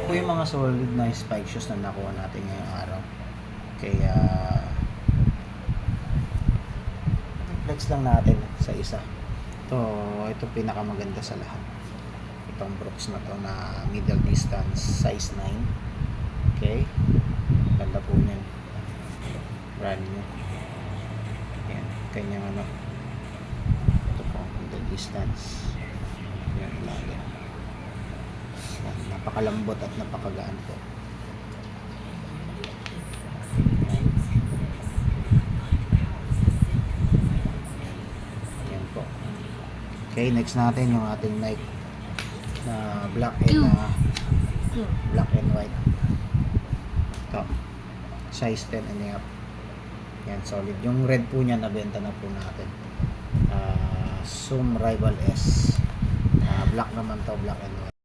po yung mga solid na spike shoes na nakuha natin ngayong araw. Kaya flex lang natin sa isa. Ito pinakamaganda sa lahat. Itong Brooks na to na middle distance size 9. Okay. Ganda po niyan. Brand new. Ayan. Kanyang ano. Ito po. Middle distance. Ayan. Ilalim. Ayan. Napakalambot at napakagaan po. Ayan po. Okay. Next natin yung ating Nike na black and white. Ito. Size 10 and a half. Yan, solid. Yung red po niya, nabenta na po natin. Zoom Rival S. Black naman to, black and white.